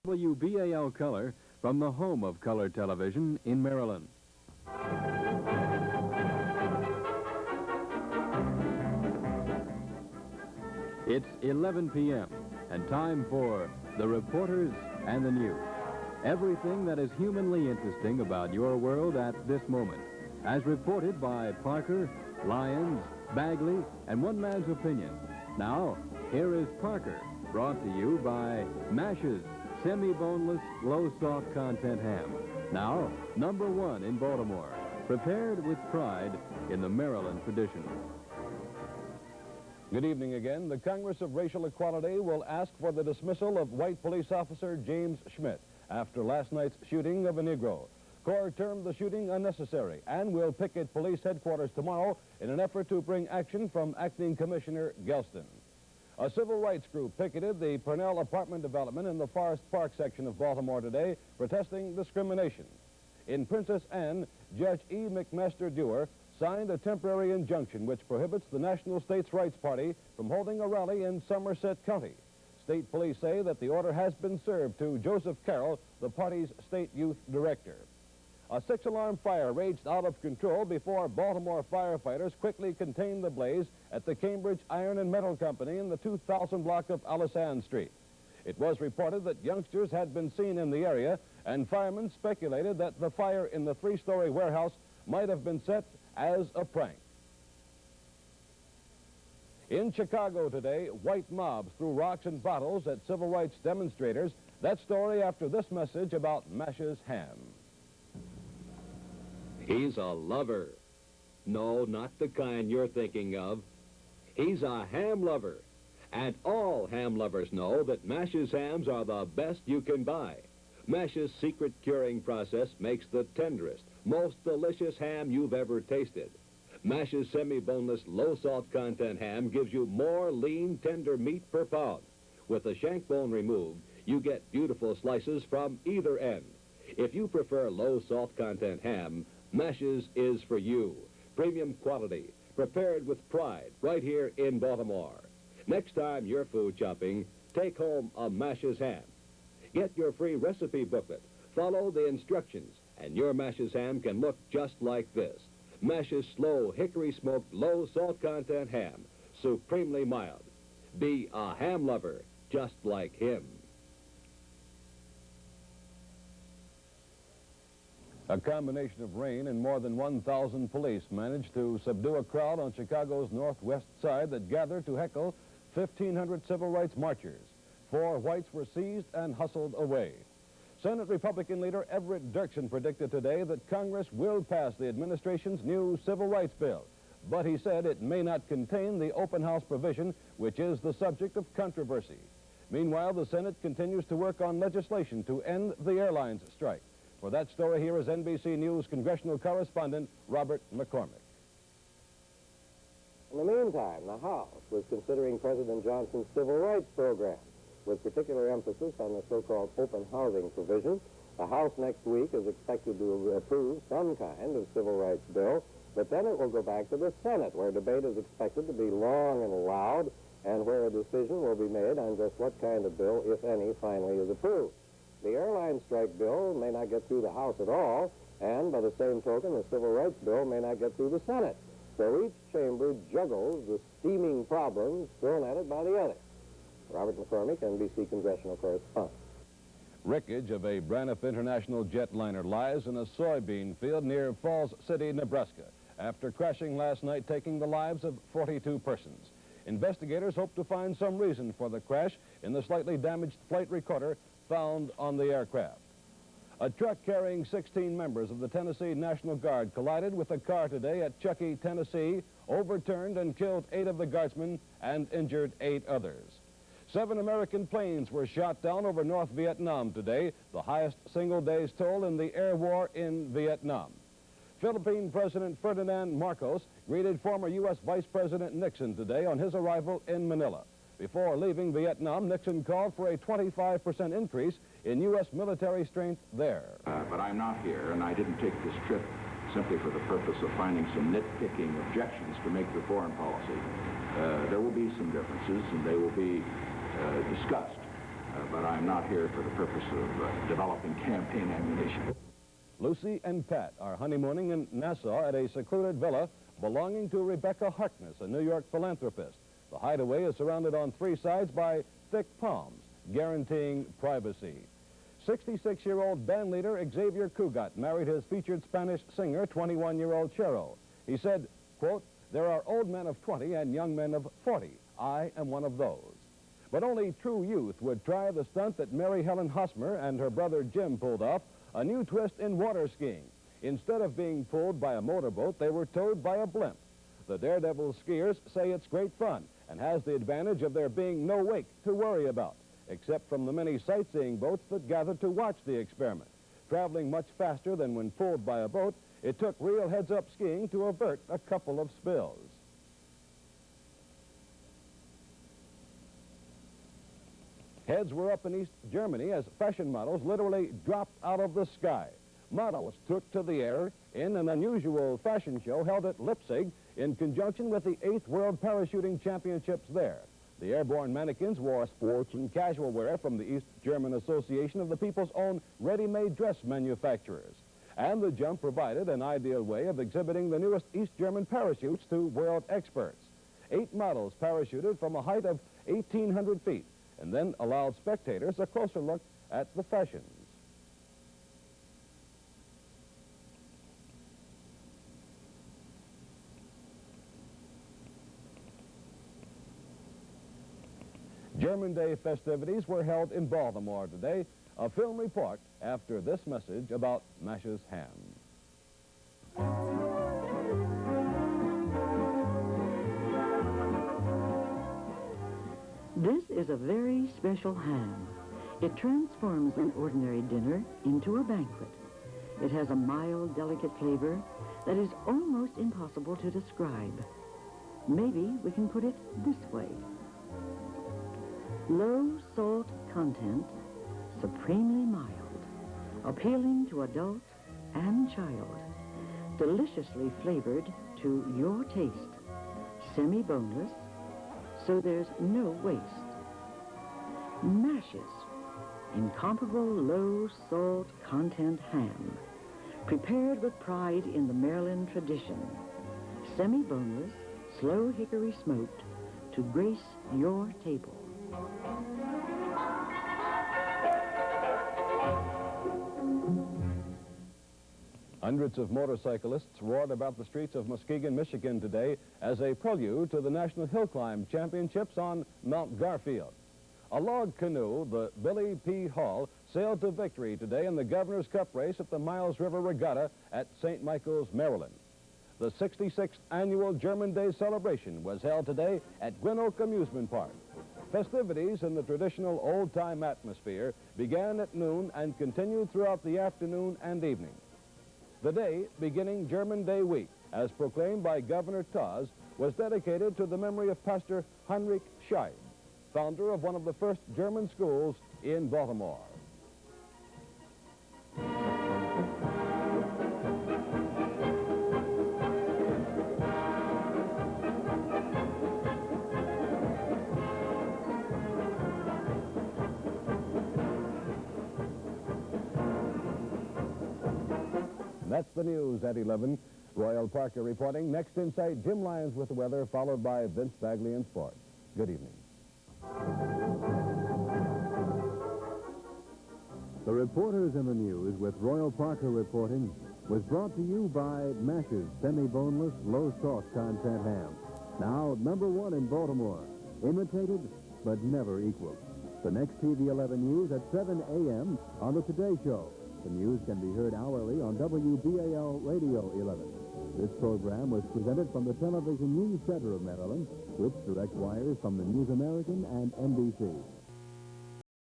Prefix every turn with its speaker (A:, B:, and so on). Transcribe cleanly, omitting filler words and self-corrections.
A: WBAL Color from the home of color television in Maryland. It's 11 p.m. and time for the reporters and the news. Everything that is humanly interesting about your world at this moment, as reported by Parker, Lyons, Bagley, and one man's opinion. Now, here is Parker, brought to you by Mash's semi-boneless, low-salt content ham. Now, #1 in Baltimore, prepared with pride in the Maryland tradition.
B: Good evening again. The Congress of Racial Equality will ask for the dismissal of white police officer James Schmidt after last night's shooting of a Negro. CORE termed the shooting unnecessary and will picket police headquarters tomorrow in an effort to bring action from Acting Commissioner Gelston. A civil rights group picketed the Purnell apartment development in the Forest Park section of Baltimore today, protesting discrimination. In Princess Anne, Judge E. McMaster Dewar signed a temporary injunction which prohibits the National States Rights Party from holding a rally in Somerset County. State police say that the order has been served to Joseph Carroll, the party's state youth director. A 6-alarm fire raged out of control before Baltimore firefighters quickly contained the blaze at the Cambridge Iron and Metal Company in the 2000 block of Alisande Street. It was reported that youngsters had been seen in the area, and firemen speculated that the fire in the 3-story warehouse might have been set as a prank. In Chicago today, white mobs threw rocks and bottles at civil rights demonstrators. That story after this message about Mash's ham.
C: He's a lover. No, not the kind you're thinking of. He's a ham lover. And all ham lovers know that Mash's hams are the best you can buy. Mash's secret curing process makes the tenderest, most delicious ham you've ever tasted. Mash's semi-boneless, low-salt content ham gives you more lean, tender meat per pound. With the shank bone removed, you get beautiful slices from either end. If you prefer low-salt content ham, Mash's is for you. Premium quality, prepared with pride, right here in Baltimore. Next time you're food shopping, take home a Mash's ham. Get your free recipe booklet, follow the instructions, and your Mash's ham can look just like this. Mash's slow, hickory-smoked, low-salt content ham, supremely mild. Be a ham lover just like him.
B: A combination of rain and more than 1,000 police managed to subdue a crowd on Chicago's northwest side that gathered to heckle 1,500 civil rights marchers. 4 whites were seized and hustled away. Senate Republican leader Everett Dirksen predicted today that Congress will pass the administration's new civil rights bill, but he said it may not contain the open house provision, which is the subject of controversy. Meanwhile, the Senate continues to work on legislation to end the airlines strike. For that story, here is NBC News congressional correspondent Robert McCormick.
D: In the meantime, the House was considering President Johnson's civil rights program, with particular emphasis on the so-called open housing provision. The House next week is expected to approve some kind of civil rights bill, but then it will go back to the Senate, where debate is expected to be long and loud, and where a decision will be made on just what kind of bill, if any, finally is approved. The airline strike bill may not get through the House at all, and by the same token, the civil rights bill may not get through the Senate. So each chamber juggles the steaming problems thrown at it by the other. Robert McCormick, NBC congressional correspondent.
B: Wreckage of a Braniff International jetliner lies in a soybean field near Falls City, Nebraska, after crashing last night, taking the lives of 42 persons. Investigators hope to find some reason for the crash in the slightly damaged flight recorder found on the aircraft. A truck carrying 16 members of the Tennessee National Guard collided with a car today at Chuckey, Tennessee, overturned and killed 8 of the guardsmen and injured 8 others. 7 American planes were shot down over North Vietnam today, the highest single day's toll in the air war in Vietnam. Philippine President Ferdinand Marcos greeted former U.S. Vice President Nixon today on his arrival in Manila. Before leaving Vietnam, Nixon called for a 25% increase in U.S. military strength there.
E: But I'm not here, and I didn't take this trip simply for the purpose of finding some nitpicking objections to make to foreign policy. There will be some differences, and they will be discussed. but I'm not here for the purpose of developing campaign ammunition.
B: Lucy and Pat are honeymooning in Nassau at a secluded villa belonging to Rebecca Harkness, a New York philanthropist. The hideaway is surrounded on three sides by thick palms, guaranteeing privacy. 66-year-old bandleader Xavier Cugat married his featured Spanish singer, 21-year-old Chero. He said, quote, "There are old men of 20 and young men of 40. I am one of those." But only true youth would try the stunt that Mary Helen Hosmer and her brother Jim pulled off, a new twist in water skiing. Instead of being pulled by a motorboat, they were towed by a blimp. The daredevil skiers say it's great fun and has the advantage of there being no wake to worry about, except from the many sightseeing boats that gathered to watch the experiment. Traveling much faster than when pulled by a boat, it took real heads-up skiing to avert a couple of spills. Heads were up in East Germany as fashion models literally dropped out of the sky. Models took to the air in an unusual fashion show held at Leipzig in conjunction with the 8th World Parachuting Championships there. The airborne mannequins wore sports and casual wear from the East German Association of the people's own ready-made dress manufacturers. And the jump provided an ideal way of exhibiting the newest East German parachutes to world experts. 8 models parachuted from a height of 1,800 feet and then allowed spectators a closer look at the fashions. German Day festivities were held in Baltimore today. A film report after this message about Mash's ham.
F: This is a very special ham. It transforms an ordinary dinner into a banquet. It has a mild, delicate flavor that is almost impossible to describe. Maybe we can put it this way. Low salt content, supremely mild, appealing to adult and child, deliciously flavored to your taste, semi-boneless, so there's no waste. Mash's incomparable low salt content ham, prepared with pride in the Maryland tradition, semi-boneless, slow hickory smoked to grace your table.
B: Hundreds of motorcyclists roared about the streets of Muskegon, Michigan today as a prelude to the National Hill Climb Championships on Mount Garfield. A log canoe, the Billy P. Hall, sailed to victory today in the Governor's Cup race at the Miles River Regatta at St. Michael's, Maryland. The 66th annual German Day celebration was held today at Gwynn Oak Amusement Park. Festivities in the traditional old-time atmosphere began at noon and continued throughout the afternoon and evening. The day, beginning German Day week, as proclaimed by Governor Taz, was dedicated to the memory of Pastor Heinrich Scheib, founder of one of the first German schools in Baltimore. That's the news at 11. Royal Parker reporting. Next Insight, Jim Lyons with the weather, followed by Vince Bagley in sports. Good evening.
A: The Reporters in the News with Royal Parker reporting was brought to you by Mash's semi-boneless, low-salt content ham. Now, #1 in Baltimore. Imitated, but never equaled. The next TV 11 News at 7 a.m. on the Today Show. The news can be heard hourly on WBAL Radio 11. This program was presented from the Television News Center of Maryland, with direct wires from the News American and NBC.